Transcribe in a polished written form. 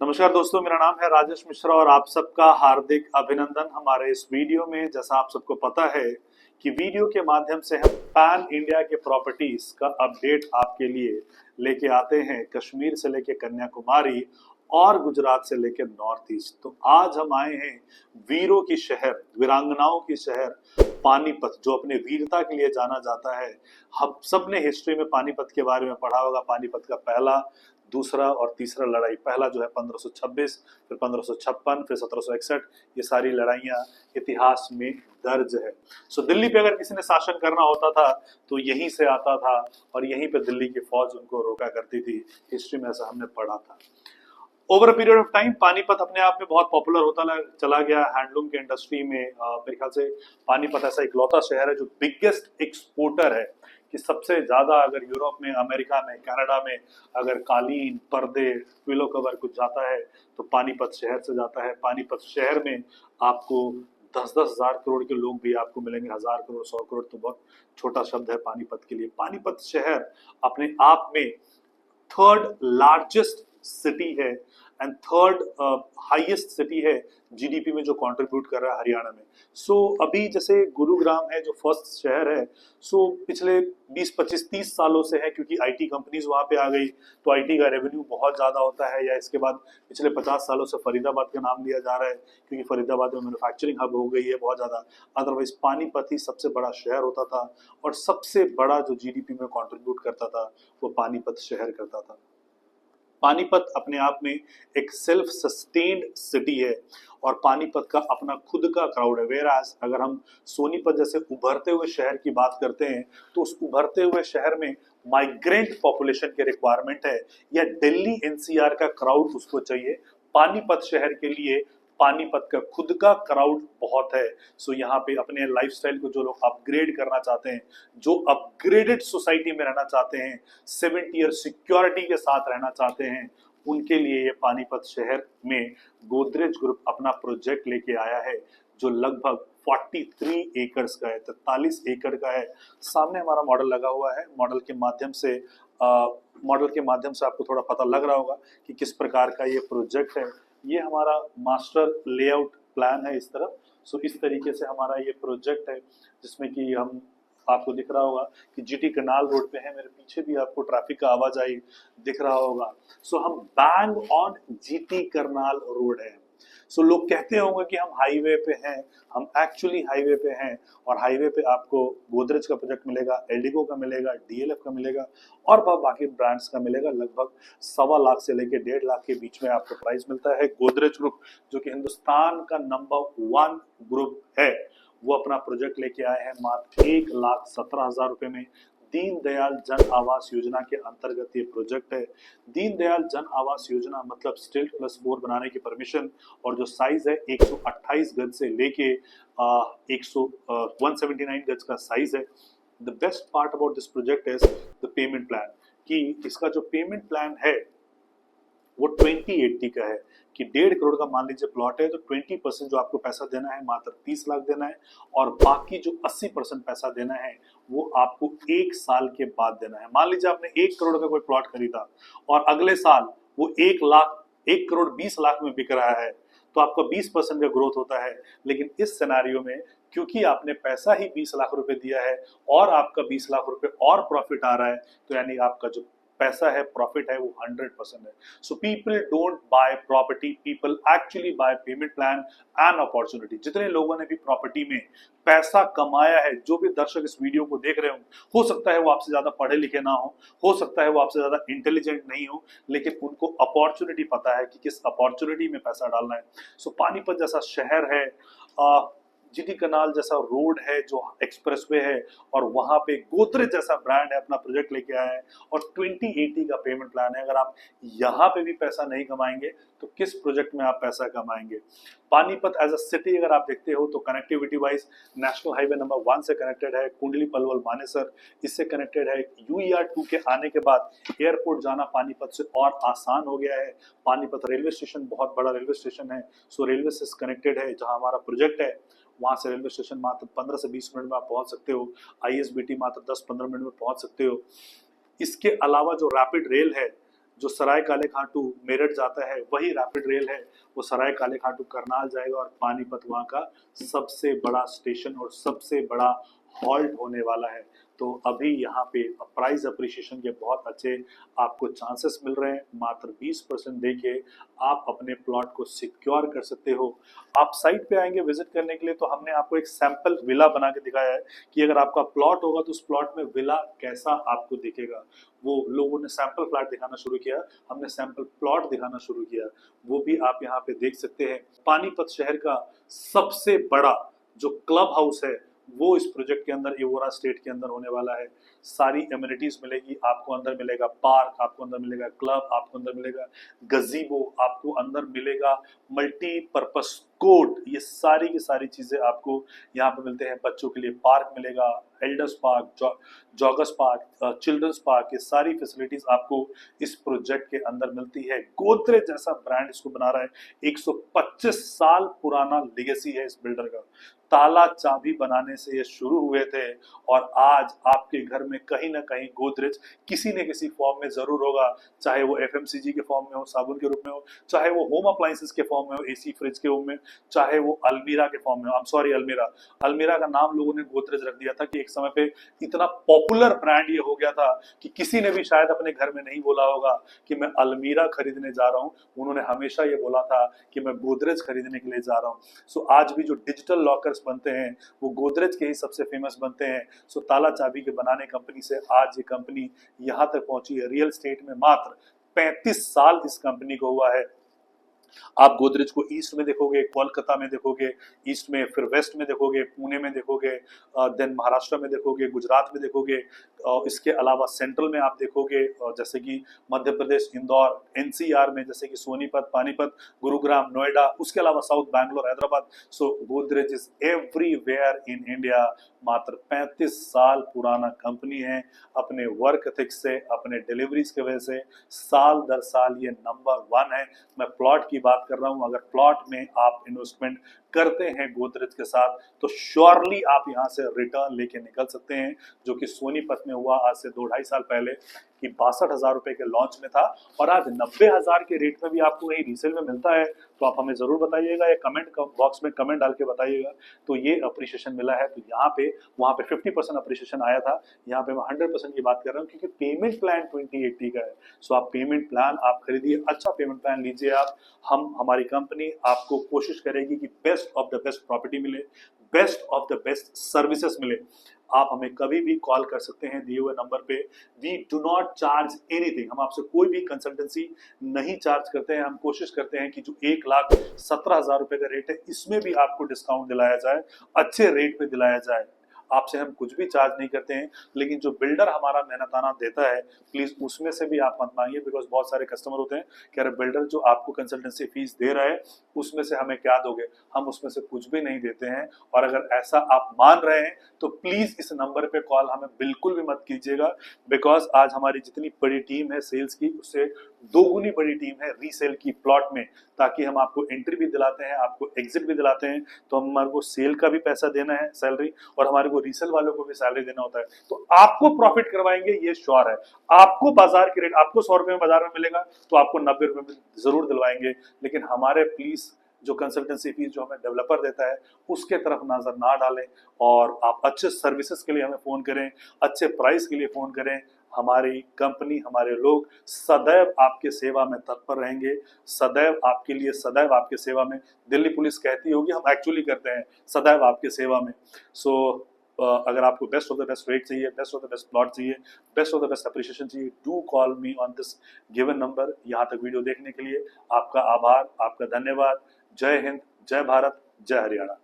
नमस्कार दोस्तों, मेरा नाम है राजेश मिश्रा और आप सबका हार्दिक अभिनंदन हमारे इस वीडियो में। जैसा आप सबको पता है कि वीडियो के माध्यम से हम पैन इंडिया के प्रॉपर्टीज का अपडेट आपके लिए लेके आते हैं, कश्मीर से लेके कन्याकुमारी और गुजरात से लेके नॉर्थ ईस्ट। तो आज हम आए हैं वीरों की शहर, वीरांगनाओं की शहर पानीपत, जो अपने वीरता के लिए जाना जाता है। हम सब ने हिस्ट्री में पानीपत के बारे में पढ़ा होगा। पानीपत का पहला, दूसरा और तीसरा लड़ाई, पहला जो है 1526, फिर 1556, फिर 1761, ये सारी लड़ाइयाँ इतिहास में दर्ज है। सो दिल्ली पे अगर किसी ने शासन करना होता था तो यहीं से आता था और यहीं पे दिल्ली की फौज उनको रोका करती थी। हिस्ट्री में ऐसा हमने पढ़ा था। Over a period of time Panipat अपने आप में बहुत पॉपुलर होता चला गया हैंडलूम के इंडस्ट्री में। मेरे ख्याल से पानीपत ऐसा इकलौता शहर है जो बिगेस्ट एक्सपोर्टर है, कि सबसे ज्यादा अगर यूरोप में, अमेरिका में, कनाडा में अगर कालीन, पर्दे, पिलो कवर कुछ जाता है तो पानीपत शहर से जाता है। पानीपत शहर में आपको 10-10 हजार करोड़ के लोग भी आपको मिलेंगे। 1000 करोड़, 100 करोड़ तो बहुत छोटा शब्द है पानीपत के लिए। पानीपत शहर अपने आप में थर्ड लार्जेस्ट सिटी है एंड थर्ड हाईएस्ट सिटी है जीडीपी में, जो कंट्रीब्यूट कर रहा है हरियाणा में। सो अभी जैसे गुरुग्राम है जो फर्स्ट शहर है, सो पिछले 20-25-30 सालों से है, क्योंकि आईटी कंपनीज वहां पे आ गई तो आईटी का रेवेन्यू बहुत ज्यादा होता है। या इसके बाद पिछले 50 सालों से फरीदाबाद का नाम लिया जा रहा है, क्योंकि फरीदाबाद में मैन्युफैक्चरिंग हब हो गई है बहुत ज्यादा। अदरवाइज पानीपत ही सबसे बड़ा शहर होता था और सबसे बड़ा जो जीडीपी में कंट्रीब्यूट करता था वो पानीपत शहर करता था। पानीपत अपने आप में एक सेल्फ सस्टेन्ड सिटी है और पानीपत का अपना खुद का क्राउड है। वेराज अगर हम सोनीपत जैसे उभरते हुए शहर की बात करते हैं तो उस उभरते हुए शहर में माइग्रेंट पॉपुलेशन की रिक्वायरमेंट है, या दिल्ली एनसीआर का क्राउड उसको चाहिए। पानीपत शहर के लिए पानीपत का खुद का क्राउड बहुत है। सो यहाँ पे अपने लाइफस्टाइल को जो लोग अपग्रेड करना चाहते हैं, जो अपग्रेडेड सोसाइटी में रहना चाहते हैं, 7 ईयर सिक्योरिटी के साथ रहना चाहते हैं, उनके लिए ये पानीपत शहर में गोदरेज ग्रुप अपना प्रोजेक्ट लेके आया है, जो लगभग 43 एकड़ का है, 43 एकड़ का है। सामने हमारा मॉडल लगा हुआ है। मॉडल के माध्यम से आपको थोड़ा पता लग रहा होगा कि किस प्रकार का ये प्रोजेक्ट है। ये हमारा मास्टर लेआउट प्लान है इस तरफ। सो इस तरीके से हमारा ये प्रोजेक्ट है, जिसमें कि हम, आपको दिख रहा होगा कि जीटी कनाल रोड पे है। मेरे पीछे भी आपको ट्रैफिक का आवाजाही दिख रहा होगा। सो हम bang on GT Karnal road है। सो लोग कहते होंगे कि हम हाईवे पे हैं, हम एक्चुअली हाईवे पे हैं। और हाईवे पे आपको गोदरेज का प्रोजेक्ट मिलेगा, एल्डिको का मिलेगा, डीएलएफ का मिलेगा और बाकी ब्रांड्स का मिलेगा। लगभग 1.25 लाख से लेके 1.5 लाख के बीच में आपको प्राइस मिलता है। गोदरेज ग्रुप जो कि हिंदुस्तान का नंबर 1 ग्रुप है, वो अपना प्रोजेक्ट लेके आए हैं मात्र 1,17,000 रुपए में। दीनदयाल जन आवास योजना के अंतर्गत ये प्रोजेक्ट है। दीनदयाल जन आवास योजना मतलब स्टिल्ट +4 बनाने की परमिशन, और जो साइज है 128 गज से लेके 179 गज का साइज है। The best part about this project is the payment plan, कि इसका जो पेमेंट प्लान है वो 2080 का है, कि 1.5 करोड़ का मान लीजिए प्लॉट है तो 20% जो आपको पैसा देना है मात्र 30 लाख देना है, और बाकी जो 80% पैसा देना है वो आपको 1 साल के बाद देना है। मान लीजिए आपने 1 करोड़ का कोई प्लॉट खरीदा और अगले साल वो 1 करोड़ 20 लाख में बिक रहा है, तो आपका 20% का ग्रोथ होता है। लेकिन इस सिनेरियो में क्योंकि आपने पैसा ही 20 लाख रुपए दिया है और आपका 20 लाख रुपए और प्रॉफिट आ रहा है, तो यानी आपका जो पैसा है, प्रॉफिट है, वो 100% है। So people don't buy property, people actually buy payment plan and opportunity. जितने लोगों ने भी प्रॉपर्टी में पैसा कमाया है, जो भी दर्शक इस वीडियो को देख रहे हो सकता है वो आपसे ज्यादा पढ़े लिखे ना हो सकता है वो आपसे ज्यादा इंटेलिजेंट नहीं हो, लेकिन उनको अपॉर्चुनिटी पता है कि किस अपॉर्चुनिटी में पैसा डालना है। सो पानीपत जैसा शहर है, जीटी कनाल जैसा रोड है जो एक्सप्रेसवे है, और वहां पे गोदरेज जैसा ब्रांड है, अपना प्रोजेक्ट लेके आया है, और 2080 का पेमेंट प्लान है। अगर आप यहाँ पे भी पैसा नहीं कमाएंगे तो किस प्रोजेक्ट में आप पैसा कमाएंगे। पानीपत एज अ सिटी अगर आप देखते हो तो connectivity wise national highway number 1 से कनेक्टेड है, कुंडली पलवल मानेसर इससे कनेक्टेड है। यूईआर 2 के आने के बाद एयरपोर्ट जाना पानीपत से और आसान हो गया है। पानीपत रेलवे स्टेशन बहुत बड़ा रेलवे स्टेशन है, सो रेलवे से कनेक्टेड है। जहाँ हमारा प्रोजेक्ट है वहां से रेलवे स्टेशन मात्र 15 से 20 मिनट में आप पहुंच सकते हो। आईएसबीटी मात्र 10-15 मिनट में पहुंच सकते हो। इसके अलावा जो रैपिड रेल है, जो सराय काले खाटू मेरठ जाता है वही रैपिड रेल है, वो सराय काले खाटू करनाल जाएगा और पानीपत वहाँ का सबसे बड़ा स्टेशन और सबसे बड़ा हॉल्ट होने वाला है। तो अभी यहाँ पे प्राइस अप्रिशिएशन के बहुत अच्छे आपको चांसेस मिल रहे हैं। मात्र 20% देके आप अपने प्लॉट को सिक्योर कर सकते हो। आप साइट पे आएंगे विजिट करने के लिए तो हमने आपको एक सैंपल विला बना के दिखाया है कि अगर आपका प्लॉट होगा तो उस प्लॉट में विला कैसा आपको दिखेगा। वो लोगों ने सैंपल फ्लैट दिखाना शुरू किया, हमने सैंपल प्लॉट दिखाना शुरू किया, वो भी आप यहाँ पे देख सकते हैं। पानीपत शहर का सबसे बड़ा जो क्लब हाउस है वो इस प्रोजेक्ट के अंदर एवोरा स्टेट के अंदर होने वाला है। सारी एमिनिटीज मिलेगी आपको, अंदर मिलेगा पार्क, आपको अंदर मिलेगा क्लब, आपको अंदर मिलेगा गजीबो, आपको अंदर मिलेगा मल्टीपर्पस कोर्ट, ये सारी की सारी चीजें आपको यहाँ पे मिलते हैं। बच्चों के लिए पार्क मिलेगा, elders park, joggers park, children's park, ये सारी फैसिलिटीज आपको इस प्रोजेक्ट के अंदर मिलती है। गोदरेज जैसा ब्रांड इसको बना रहा है, 125 साल पुराना लेगेसी है इस बिल्डर का। ताला चाबी बनाने से ये शुरू हुए थे और आज आपके घर में कहीं ना कहीं गोदरेज किसी न किसी फॉर्म में जरूर होगा, चाहे वो एफएमसीजी के फॉर्म में हो, साबुन के रूप में हो, चाहे वो होम अप्लायंसेस के फॉर्म में हो, एसी फ्रिज के रूप में, चाहे वो अलमीरा के फॉर्म में हो। अलमीरा का नाम लोगों ने गोदरेज रख दिया था कि एक समय पे इतना पॉपुलर ब्रांड ये हो गया था कि किसी ने भी शायद अपने घर में नहीं बोला होगा कि मैं अलमीरा खरीदने जा रहा हूँ, उन्होंने हमेशा ये बोला था कि मैं गोदरेज खरीदने के लिए जा रहा हूँ। सो आज भी जो डिजिटल लॉकर्स बनते हैं वो गोदरेज के ही सबसे फेमस बनते हैं। सो ताला चाबी के बनाने कंपनी से आज ये कंपनी यहाँ तक पहुंची है। रियल स्टेट में मात्र 35 साल इस कंपनी को हुआ है। आप गोदरेज को ईस्ट में देखोगे, कोलकाता में देखोगे, ईस्ट में, फिर वेस्ट में देखोगे, पुणे में देखोगे, देन महाराष्ट्र में देखोगे, गुजरात में देखोगे, इसके अलावा सेंट्रल में आप देखोगे जैसे कि मध्य प्रदेश, इंदौर, एनसीआर में जैसे कि सोनीपत, पानीपत, गुरुग्राम, नोएडा, उसके अलावा south Bangalore, Hyderabad. So Godrej is everywhere in India. मात्र 35 साल पुराना कंपनी है। अपने वर्क एथिक्स से, अपने डिलीवरीज की वजह से साल दर साल ये नंबर 1 है। मैं प्लॉट की बात कर रहा हूं, अगर प्लॉट में आप इन्वेस्टमेंट करते हैं गोदरेज के साथ तो श्योरली आप यहां से रिटर्न लेके निकल सकते हैं, जो कि सोनीपत में हुआ आज से 2-2.5 साल पहले कि 62,000 रुपए के लॉन्च में था और आज 90,000 के रेट में भी आपको कहीं रीसेल में मिलता है। तो आप हमें जरूर बताइएगा या कमेंट बॉक्स में कमेंट डाल के बताइएगा। तो ये अप्रिशिएशन मिला है, तो यहाँ पे वहां पे 50% अप्रिशिएशन आया था, यहाँ पे मैं 100% की बात कर रहा हूँ क्योंकि पेमेंट प्लान 2080 का है। सो आप पेमेंट प्लान आप खरीदिए, अच्छा पेमेंट प्लान लीजिए आप। हमारी कंपनी आपको कोशिश करेगी कि best of the best property मिले, best of the best services मिले। आप हमें कभी भी कॉल कर सकते हैं दिए हुए नंबर पे। We do not charge anything, हम आपसे कोई भी कंसल्टेंसी नहीं चार्ज करते हैं। हम कोशिश करते हैं कि जो 1,17,000 रुपए का रेट है इसमें भी आपको डिस्काउंट दिलाया जाए, अच्छे रेट पे दिलाया जाए। आपसे हम कुछ भी चार्ज नहीं करते हैं, लेकिन जो बिल्डर हमारा मेहनताना देता है प्लीज उसमें से भी आप मत मांगिए, बिकॉज बहुत सारे कस्टमर होते हैं कि अरे बिल्डर जो आपको कंसल्टेंसी फीस दे रहा है उसमें से हमें क्या दोगे। हम उसमें से कुछ भी नहीं देते हैं। और अगर ऐसा आप मान रहे हैं तो प्लीज इस नंबर पे कॉल हमें बिल्कुल भी मत कीजिएगा, बिकॉज आज हमारी जितनी बड़ी टीम है सेल्स की उससे दोगुनी बड़ी टीम है रीसेल की प्लॉट में, ताकि हम आपको एंट्री भी दिलाते हैं, आपको एग्जिट भी दिलाते हैं। तो हमारे को सेल का भी पैसा देना है सैलरी, और हमारे को रीसेल वालों को भी सैलरी देना होता है। तो आपको प्रॉफिट करवाएंगे ये श्योर है। आपको बाजार के रेट, आपको 100 रुपए में बाजार में मिलेगा तो आपको 90 रुपए में जरूर दिलवाएंगे, लेकिन हमारे प्लीज जो कंसल्टेंसी फीस जो हमें डेवलपर देता है उसके तरफ नजर ना डालें। और आप अच्छे सर्विसेज के लिए हमें फोन करें, अच्छे प्राइस के लिए फोन करें। हमारी कंपनी, हमारे लोग सदैव आपके सेवा में तत्पर रहेंगे, सदैव आपके लिए, सदैव आपके सेवा में। दिल्ली पुलिस कहती होगी, हम एक्चुअली करते हैं, सदैव आपके सेवा में। सो अगर आपको best of the best rate चाहिए, best of the best plot चाहिए, best of the best appreciation चाहिए, do call me on this given number. यहाँ तक वीडियो देखने के लिए आपका आभार, आपका धन्यवाद। जय हिंद, जय भारत, जय हरियाणा।